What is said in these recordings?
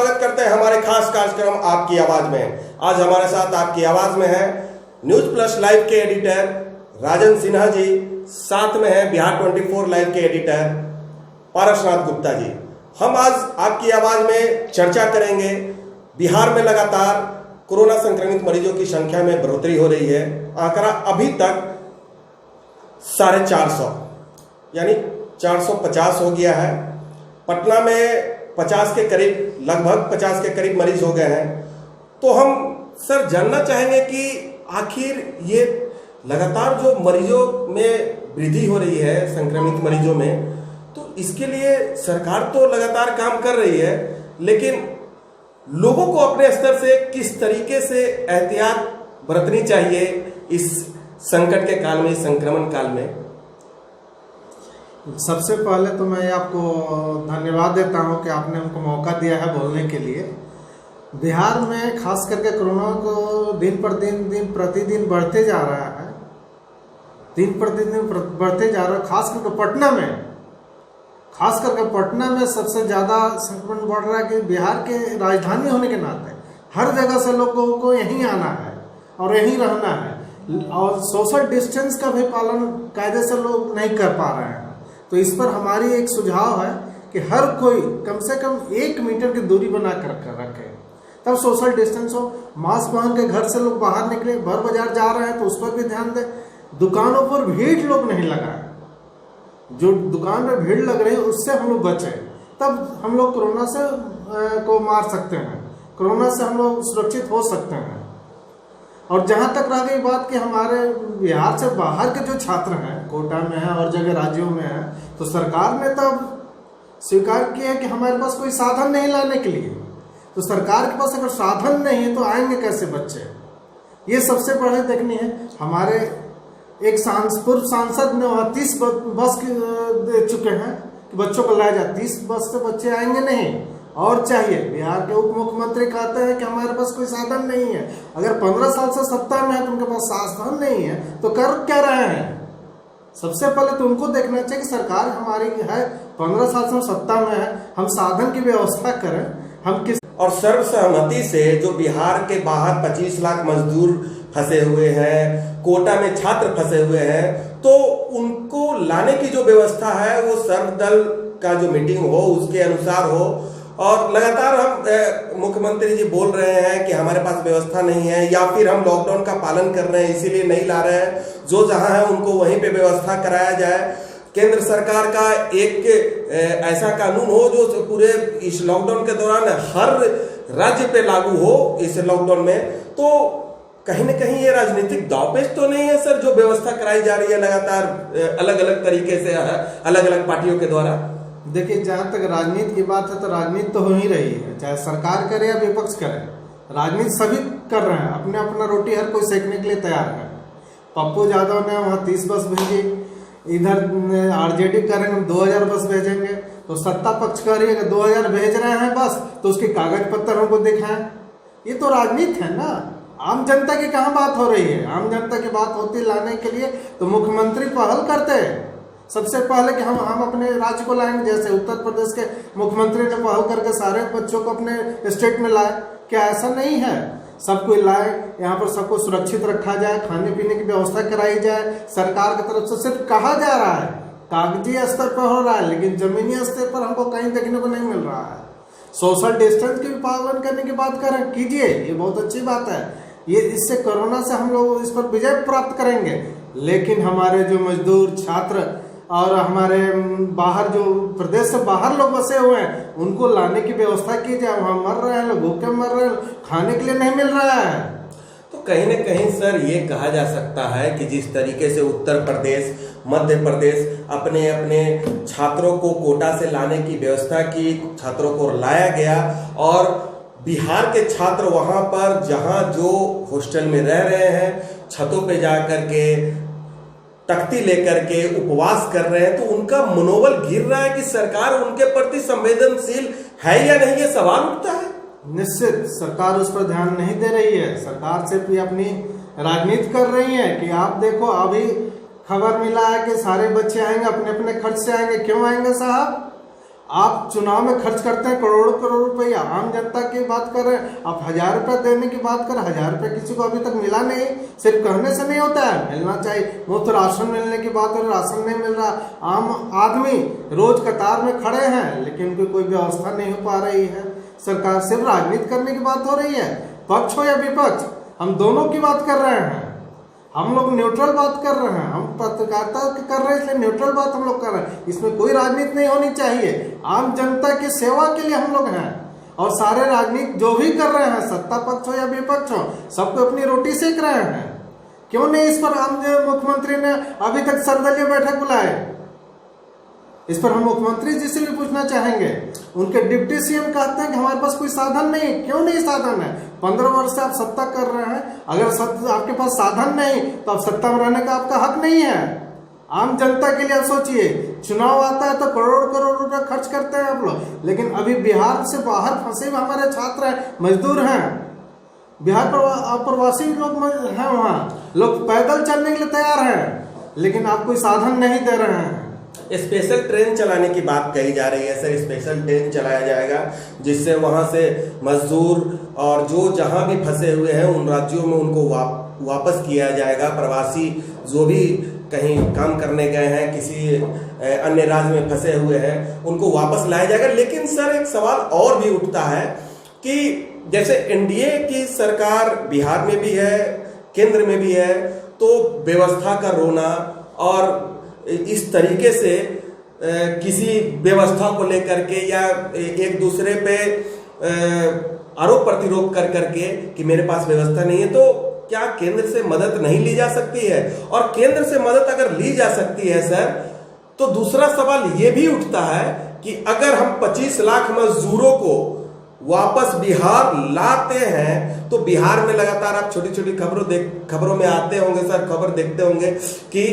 स्वागत करते हैं हमारे खास कार्यक्रम आपकी आवाज में। आज हमारे साथ आपकी आवाज में है न्यूज प्लस लाइव के एडिटर राजन सिन्हा जी, साथ में है बिहार 24 लाइव के एडिटर पारसनाथ गुप्ता जी। हम आज आपकी आवाज में चर्चा करेंगे। बिहार में लगातार कोरोना संक्रमित मरीजों की संख्या में बढ़ोतरी हो रही है। आंकड़ा अभी तक 450 यानी 450 हो गया है। पटना में 50 के करीब, लगभग 50 के करीब मरीज हो गए हैं। तो हम सर जानना चाहेंगे कि आखिर ये लगातार जो मरीजों में वृद्धि हो रही है, संक्रमित मरीजों में, तो इसके लिए सरकार तो लगातार काम कर रही है, लेकिन लोगों को अपने स्तर से किस तरीके से एहतियात बरतनी चाहिए इस संकट के काल में, संक्रमण काल में? सबसे पहले तो मैं आपको धन्यवाद देता हूं कि आपने हमको मौका दिया है बोलने के लिए। बिहार में खास करके कोरोना को दिन प्रतिदिन बढ़ते जा रहा है, दिन प्रतिदिन बढ़ते जा रहा है। खास करके पटना में सबसे ज़्यादा संक्रमण बढ़ रहा है कि बिहार के राजधानी होने के नाते हर जगह से लोगों को यहीं आना है और यहीं रहना है, और सोशल डिस्टेंस का भी पालन कायदे से लोग नहीं कर पा रहे हैं। तो इस पर हमारी एक सुझाव है कि हर कोई कम से कम 1 मीटर की दूरी बना कर रखे, तब सोशल डिस्टेंस हो। मास्क पहन के घर से लोग बाहर निकले, भर बाजार जा रहे हैं तो उस पर भी ध्यान दें। दुकानों पर भीड़ लोग नहीं लगाए, जो दुकान पर भीड़ लग रही है उससे हम लोग बचें, तब हम लोग कोरोना से को मार सकते हैं, कोरोना से हम लोग सुरक्षित हो सकते हैं। और जहाँ तक रह गई बात कि हमारे बिहार से बाहर के जो छात्र हैं, कोटा में हैं और जगह राज्यों में हैं, तो सरकार ने तब स्वीकार किया कि हमारे पास कोई साधन नहीं लाने के लिए। तो सरकार के पास अगर साधन नहीं है तो आएंगे कैसे बच्चे? ये सबसे बड़े देखनी है। हमारे एक पूर्व सांसद ने वहाँ 30 बस दे चुके हैं कि बच्चों को लाया जाए। 30 बस से बच्चे आएंगे नहीं, और चाहिए। बिहार के उप मुख्यमंत्री कहते हैं कि हमारे पास कोई साधन नहीं है। अगर 15 साल से सत्ता में है तो उनके पास साधन नहीं है तो कर क्या रहे हैं? सबसे पहले तो उनको देखना चाहिए कि सरकार हमारी है, 15 साल से हम सत्ता में है, हम साधन की व्यवस्था करें। हम किस और सर्वसहमति से जो बिहार के बाहर 25 लाख मजदूर फंसे हुए हैं, कोटा में छात्र फंसे हुए हैं, तो उनको लाने की जो व्यवस्था है वो सर्वदल का जो मीटिंग हो उसके अनुसार हो। और लगातार हम मुख्यमंत्री जी बोल रहे हैं कि हमारे पास व्यवस्था नहीं है, या फिर हम लॉकडाउन का पालन कर रहे हैं इसीलिए नहीं ला रहे हैं। जो जहां है उनको वहीं पे व्यवस्था कराया जाए। केंद्र सरकार का एक ऐसा कानून हो जो पूरे इस लॉकडाउन के दौरान हर राज्य पे लागू हो इस लॉकडाउन में। तो कहीं ना कहीं ये राजनीतिक दांवपेच तो नहीं है सर, जो व्यवस्था कराई जा रही है लगातार अलग अलग तरीके से अलग अलग पार्टियों के द्वारा? देखिए, जहाँ तक राजनीति की बात है तो राजनीति तो हो ही रही है, चाहे सरकार करे या विपक्ष करे। राजनीति सभी कर रहे हैं, अपने अपना रोटी हर कोई सेकने के लिए तैयार है। पप्पू यादव ने वहाँ 30 बस भेजी, इधर आरजेडी करेंगे 2000 बस भेजेंगे। तो सत्ता पक्ष कह रही है कि 2000 भेज रहे हैं बस, तो उसके कागज पत्तर हमको दिखाएं। ये तो राजनीति है ना। आम जनता की कहाँ बात हो रही है? आम जनता की बात होती लाने के लिए तो मुख्यमंत्री पहल करते हैं सबसे पहले कि हम अपने राज्य को लाएंगे। जैसे उत्तर प्रदेश के मुख्यमंत्री ने पहल करके सारे बच्चों को अपने स्टेट में लाए। क्या ऐसा नहीं है? सबको लाए, यहाँ पर सबको सुरक्षित रखा जाए, खाने पीने की व्यवस्था कराई जाए। सरकार की तरफ से सिर्फ कहा जा रहा है, कागजी स्तर पर हो रहा है, लेकिन जमीनी स्तर पर हमको कहीं देखने को नहीं मिल रहा है। सोशल डिस्टेंस की भी पालन करने की बात करें, कीजिए, ये बहुत अच्छी बात है। ये इससे कोरोना से हम लोग इस पर विजय प्राप्त करेंगे। लेकिन हमारे जो मजदूर, छात्र और हमारे बाहर जो प्रदेश से बाहर लोग बसे हुए हैं, उनको लाने की व्यवस्था की जाए। वहाँ मर रहे हैं लोग, भूखे मर रहे हैं, खाने के लिए नहीं मिल रहा है। तो कहीं ना कहीं सर ये कहा जा सकता है कि जिस तरीके से उत्तर प्रदेश, मध्य प्रदेश अपने अपने छात्रों को कोटा से लाने की व्यवस्था की, छात्रों को लाया गया, और बिहार के छात्र वहां पर जहां जो हॉस्टल में रह रहे हैं, छतों पे जा करके तख्ती लेकर के उपवास कर रहे हैं, तो उनका मनोबल गिर रहा है कि सरकार उनके प्रति संवेदनशील है या नहीं, ये सवाल उठता है। निश्चित सरकार उस पर ध्यान नहीं दे रही है। सरकार सिर्फ अपनी राजनीति कर रही है कि आप देखो, अभी खबर मिला है कि सारे बच्चे आएंगे, अपने अपने खर्च से आएंगे। क्यों आएंगे साहब? आप चुनाव में खर्च करते हैं करोड़ों करोड़ रुपया, आम जनता की बात कर रहे हैं। आप 1000 रुपया देने की बात कर, 1000 रुपया किसी को अभी तक मिला नहीं। सिर्फ कहने से नहीं होता है, मिलना चाहिए। मुफ्त राशन मिलने की बात हो, राशन नहीं मिल रहा। आम आदमी रोज कतार में खड़े हैं, लेकिन उनकी कोई व्यवस्था नहीं हो पा रही है। सरकार सिर्फ राजनीति करने की बात हो रही है, पक्ष हो या विपक्ष, हम दोनों की बात कर रहे हैं। हम लोग न्यूट्रल बात कर रहे हैं, हम पत्रकारिता कर रहे हैं, इसलिए न्यूट्रल बात हम लोग कर रहे हैं। इसमें कोई राजनीति नहीं होनी चाहिए। आम जनता की सेवा के लिए हम लोग हैं। और सारे राजनीति जो भी कर रहे हैं, सत्ता पक्ष हो या विपक्ष हो, सबको अपनी रोटी सेक रहे हैं। क्यों नहीं इस पर हम मुख्यमंत्री ने अभी तक सर्वदलीय बैठक बुलाए? इस पर हम मुख्यमंत्री जी से भी पूछना चाहेंगे। उनके डिप्टी सीएम कहते हैं कि हमारे पास कोई साधन नहीं। क्यों नहीं साधन है? 15 वर्ष से आप सत्ता कर रहे हैं। अगर आपके पास साधन नहीं तो आप सत्ता में रहने का आपका हक नहीं है। आम जनता के लिए आप सोचिए, चुनाव आता है तो करोड़ करोड़ रुपए खर्च करते हैं आप लोग, लेकिन अभी बिहार से बाहर फंसे हुए हमारे छात्र हैं, मजदूर हैं, बिहार प्रवासी लोग हैं, वहाँ लोग पैदल चलने के लिए तैयार हैं, लेकिन आप कोई साधन नहीं दे रहे हैं। स्पेशल ट्रेन चलाने की बात कही जा रही है सर। स्पेशल ट्रेन चलाया जाएगा जिससे वहां से मजदूर और जो जहां भी फंसे हुए हैं उन राज्यों में उनको वापस किया जाएगा। प्रवासी जो भी कहीं काम करने गए हैं, किसी अन्य राज्य में फंसे हुए हैं, उनको वापस लाया जाएगा। लेकिन सर एक सवाल और भी उठता है कि जैसे एनडीए की सरकार बिहार में भी है, केंद्र में भी है, तो व्यवस्था का रोना और इस तरीके से किसी व्यवस्था को लेकर के या एक दूसरे पे आरोप प्रतिरोध कर करके कि मेरे पास व्यवस्था नहीं है, तो क्या केंद्र से मदद नहीं ली जा सकती है? और केंद्र से मदद अगर ली जा सकती है सर, तो दूसरा सवाल ये भी उठता है कि अगर हम 25 लाख मजदूरों को वापस बिहार लाते हैं तो बिहार में लगातार आप छोटी छोटी खबरों में आते होंगे सर, खबर देखते होंगे कि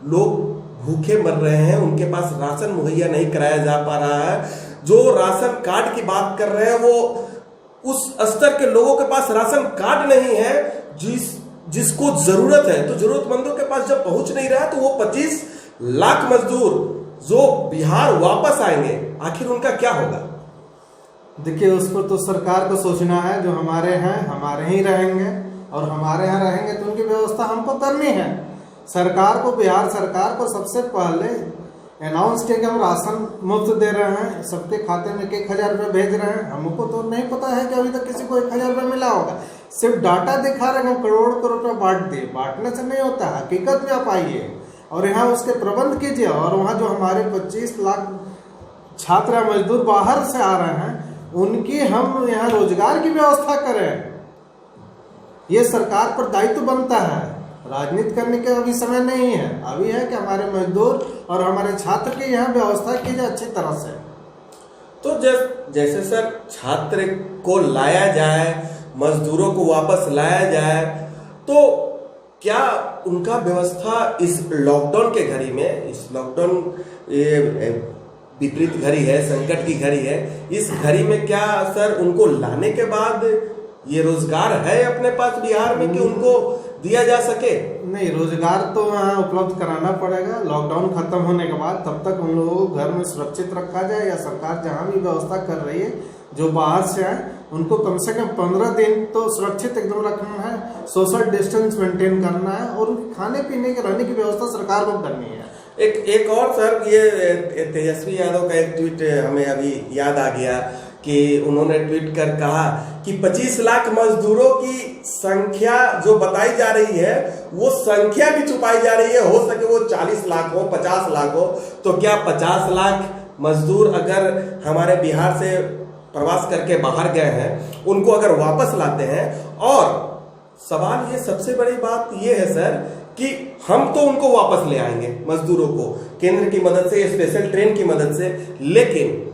लोग भूखे मर रहे हैं, उनके पास राशन मुहैया नहीं कराया जा पा रहा है। जो राशन कार्ड की बात कर रहे हैं वो उस स्तर के लोगों के पास राशन कार्ड नहीं है जिसको जरूरत है। तो जरूरतमंदों के पास जब पहुंच नहीं रहा है, तो वो 25 लाख मजदूर जो बिहार वापस आएंगे, आखिर उनका क्या होगा? देखिए, उस पर तो सरकार को सोचना है। जो हमारे हैं हमारे ही रहेंगे, और हमारे यहाँ रहेंगे तो उनकी व्यवस्था हमको करनी है। सरकार को, बिहार सरकार को सबसे पहले अनाउंस किया कि हम राशन मुफ्त दे रहे हैं, सबके खाते में 1000 रुपये भेज रहे हैं। हमको तो नहीं पता है कि अभी तक किसी को 1000 रुपये मिला होगा। सिर्फ डाटा दिखा रहे हैं हम करोड़ करोड़ रुपये बांट दिए। बांटने से नहीं होता, हकीकत में आप आइए और यहाँ उसके प्रबंध कीजिए। और वहाँ जो हमारे 25 लाख छात्र मजदूर बाहर से आ रहे हैं, उनकी हम यहाँ रोजगार की व्यवस्था करें। ये सरकार पर दायित्व बनता है। राजनीति करने का अभी समय नहीं है। अभी है कि हमारे मजदूर और हमारे छात्र की यहाँ व्यवस्था की जाए अच्छी तरह से। तो जैसे सर छात्र को लाया जाए, मजदूरों को वापस लाया जाए, तो क्या उनका व्यवस्था इस लॉकडाउन के घड़ी में, इस लॉकडाउन विपरीत घड़ी है, संकट की घड़ी है, इस घड़ी में क्या सर उनको लाने के बाद ये रोजगार है अपने पास बिहार में कि उनको दिया जा सके? नहीं, रोजगार तो वहाँ उपलब्ध कराना पड़ेगा लॉकडाउन खत्म होने के बाद। तब तक उन लोगों को घर में सुरक्षित रखा जाए, या सरकार जहाँ भी व्यवस्था कर रही है, जो बाहर से आए उनको कम से कम 15 दिन तो सुरक्षित एकदम रखना है, सोशल डिस्टेंस मेंटेन करना है, और खाने पीने के रहने की व्यवस्था सरकार को करनी है। एक और सर, ये तेजस्वी यादव का एक ट्वीट हमें अभी याद आ गया कि उन्होंने ट्वीट कर कहा कि 25 लाख मजदूरों की संख्या जो बताई जा रही है, वो संख्या भी छुपाई जा रही है। हो सके वो 40 लाख हो, 50 लाख हो। तो क्या 50 लाख मजदूर अगर हमारे बिहार से प्रवास करके बाहर गए हैं, उनको अगर वापस लाते हैं, और सवाल ये सबसे बड़ी बात ये है सर कि हम तो उनको वापस ले आएंगे मजदूरों को केंद्र की मदद से, स्पेशल ट्रेन की मदद से, लेकिन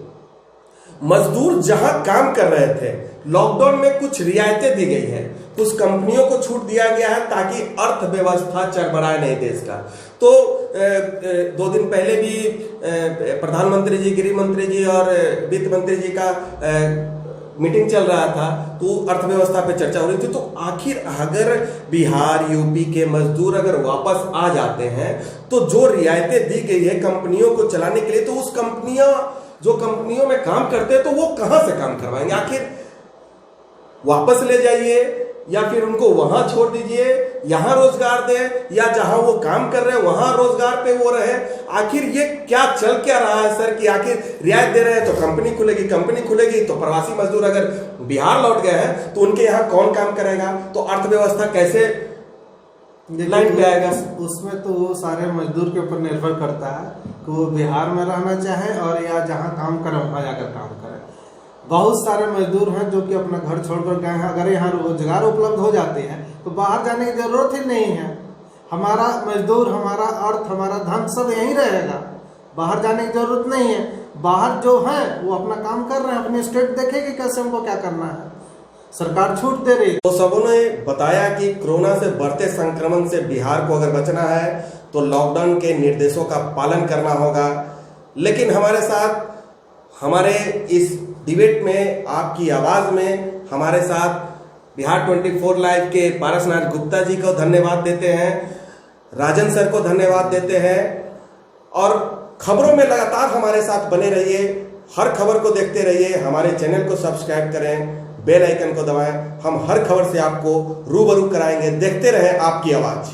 मजदूर जहां काम कर रहे थे, लॉकडाउन में कुछ रियायतें दी गई है, कुछ कंपनियों को छूट दिया गया है ताकि अर्थव्यवस्था चरमराए नहीं देश का। तो 2 दिन पहले भी प्रधानमंत्री जी, गृह मंत्री जी और वित्त मंत्री जी का मीटिंग चल रहा था, तो अर्थव्यवस्था पे चर्चा हो रही थी। तो आखिर अगर बिहार, यूपी के मजदूर अगर वापस आ जाते हैं, तो जो रियायतें दी गई है कंपनियों को चलाने के लिए, तो उस कंपनियां जो कंपनियों में काम करते हैं तो वो कहां से काम करवाएंगे? आखिर वापस ले जाइए या फिर उनको वहां छोड़ दीजिए, यहां रोजगार दें, या जहां वो काम कर रहे हैं वहां रोजगार पे वो रहे। आखिर ये क्या चल क्या रहा है सर कि आखिर रियायत दे रहे हैं तो कंपनी खुलेगी तो प्रवासी मजदूर अगर बिहार लौट गए हैं तो उनके यहाँ कौन काम करेगा? तो अर्थव्यवस्था कैसे लाइन पे आएगा? उसमें तो वो सारे मजदूर के ऊपर निर्भर करता है कि वो बिहार में रहना चाहे और या जहाँ काम करें वहाँ जाकर काम करें। बहुत सारे मजदूर हैं जो कि अपना घर छोड़कर गए हैं। अगर यहाँ रोजगार उपलब्ध हो जाते हैं तो बाहर जाने की जरूरत ही नहीं है। हमारा मजदूर, हमारा अर्थ, हमारा धन सब यहीं रहेगा, बाहर जाने की जरूरत नहीं है। बाहर जो है वो अपना काम कर रहे हैं, अपनी स्टेट देखेगी कैसे हमको क्या करना है, सरकार छूट दे रही है। तो सबों ने बताया कि कोरोना से बढ़ते संक्रमण से बिहार को अगर बचना है तो लॉकडाउन के निर्देशों का पालन करना होगा। लेकिन हमारे साथ हमारे इस डिबेट में, आपकी आवाज में हमारे साथ बिहार 24 लाइव के पारसनाथ गुप्ता जी को धन्यवाद देते हैं, राजन सर को धन्यवाद देते हैं। और खबरों में लगातार हमारे साथ बने रहिए, हर खबर को देखते रहिए, हमारे चैनल को सब्सक्राइब करें, बेल आइकन को दबाएं। हम हर खबर से आपको रूबरू कराएंगे। देखते रहें आपकी आवाज।